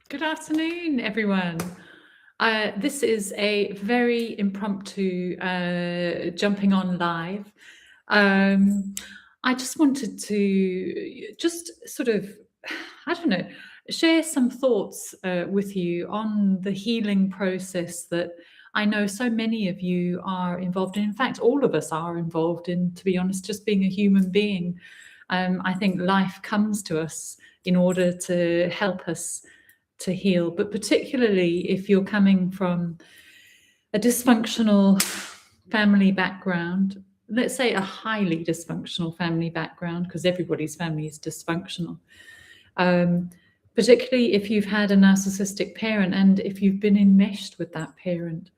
Good afternoon, everyone. This is a very impromptu jumping on live. Um, I just wanted to just sort of, I don't know, share some thoughts with you on the healing process that I know so many of you are involved in. In fact, all of us are involved in, to be honest, just being a human being. I think life comes to us in order to help us to heal, but particularly if you're coming from a dysfunctional family background, let's say a highly dysfunctional family background, because everybody's family is dysfunctional. Um, Particularly if you've had a narcissistic parent and if you've been enmeshed with that parent.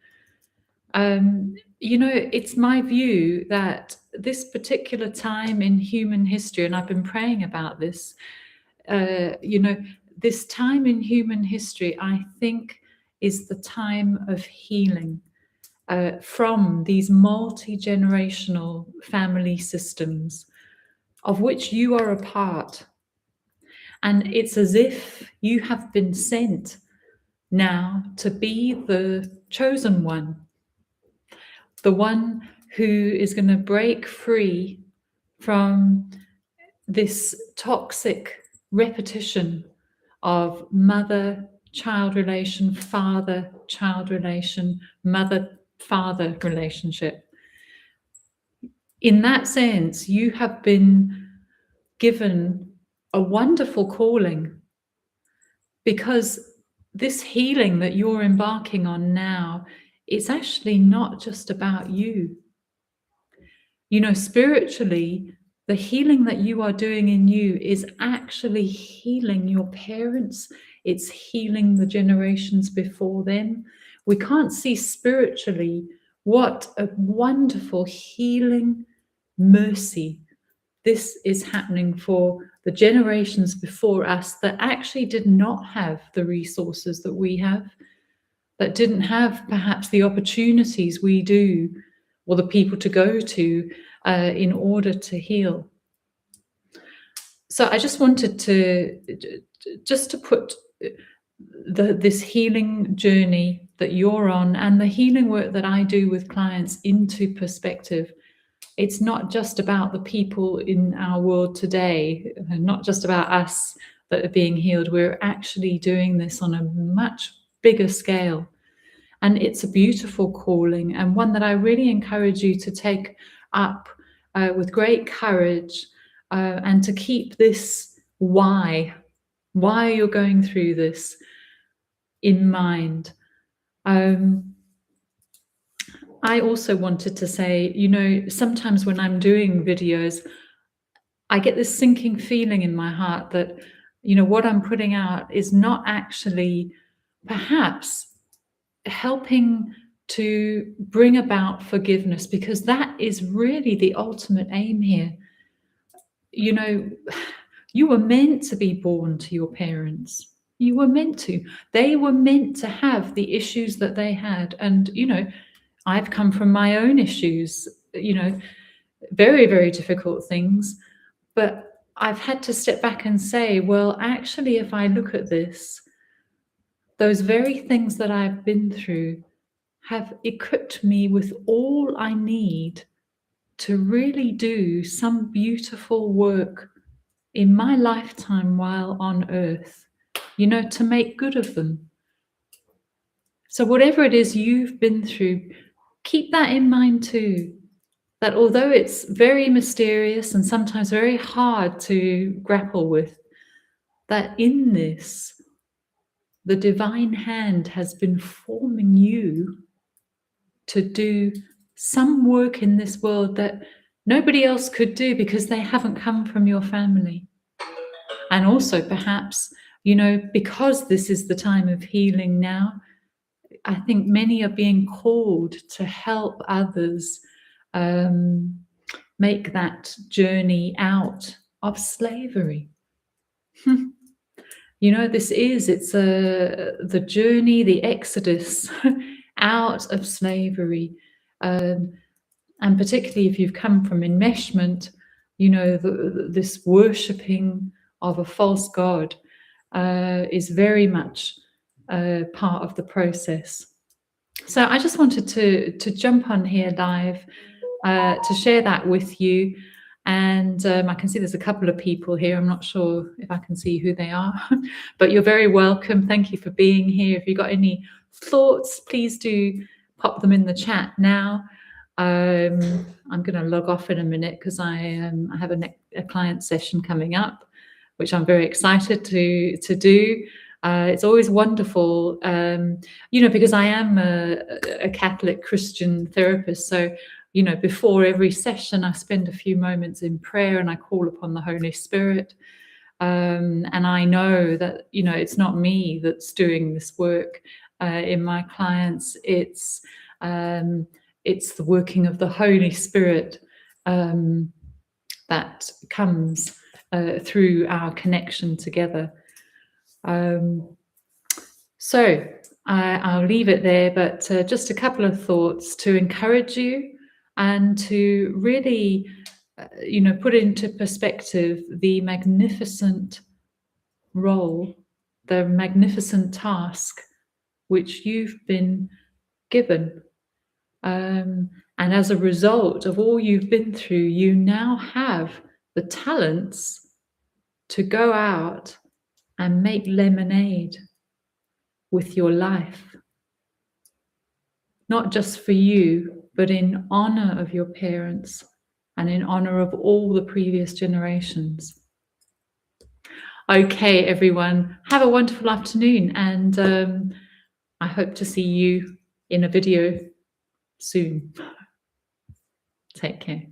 It's my view that this particular time in human history, and I've been praying about this, this time in human history, I think, is the time of healing from these multi-generational family systems of which you are a part. And it's as if you have been sent now to be the chosen one, the one who is going to break free from this toxic repetition of mother-child relation, father-child relation, mother-father relationship. In that sense, you have been given a wonderful calling, because this healing that you're embarking on now, it's actually not just about you. Spiritually, the healing that you are doing in you is actually healing your parents. It's healing the generations before them. We can't see spiritually what a wonderful healing mercy this is happening for the generations before us that actually did not have the resources that we have, that didn't have perhaps the opportunities we do, or the people to go to in order to heal. So I just wanted to put this healing journey that you're on and the healing work that I do with clients into perspective. It's not just about the people in our world today, not just about us that are being healed. We're actually doing this on a much bigger scale. And it's a beautiful calling, and one that I really encourage you to take up with great courage, and to keep this why you're going through this in mind. I also wanted to say, sometimes when I'm doing videos, I get this sinking feeling in my heart that, what I'm putting out is not actually perhaps helping to bring about forgiveness, because that is really the ultimate aim here. You were meant to be born to your parents. You were meant to. They were meant to have the issues that they had. And, I've come from my own issues, very, very difficult things. But I've had to step back and say, well, actually, if I look at this, those very things that I've been through have equipped me with all I need to really do some beautiful work in my lifetime while on earth, to make good of them. So whatever it is you've been through, keep that in mind too, that although it's very mysterious and sometimes very hard to grapple with, that in this, the divine hand has been forming you to do some work in this world that nobody else could do because they haven't come from your family. And also perhaps, because this is the time of healing now, I think many are being called to help others make that journey out of slavery. It's the journey, the exodus out of slavery. And particularly if you've come from enmeshment, this worshipping of a false god. is very much part of the process. So I just wanted to jump on here live to share that with you. And I can see there's a couple of people here. I'm not sure if I can see who they are, but you're very welcome. Thank you for being here. If you've got any thoughts, please do pop them in the chat now. I'm going to log off in a minute because I have a client session coming up, which I'm very excited to do. It's always wonderful, because I am a Catholic Christian therapist. So, before every session, I spend a few moments in prayer and I call upon the Holy Spirit. And I know that, it's not me that's doing this work in my clients. It's the working of the Holy Spirit that comes through our connection together. So I'll leave it there, but just a couple of thoughts to encourage you and to really, put into perspective the magnificent role, the magnificent task which you've been given. And as a result of all you've been through, you now have the talents to go out and make lemonade with your life. Not just for you, but in honor of your parents and in honor of all the previous generations. Okay, everyone, have a wonderful afternoon, and I hope to see you in a video soon. Take care.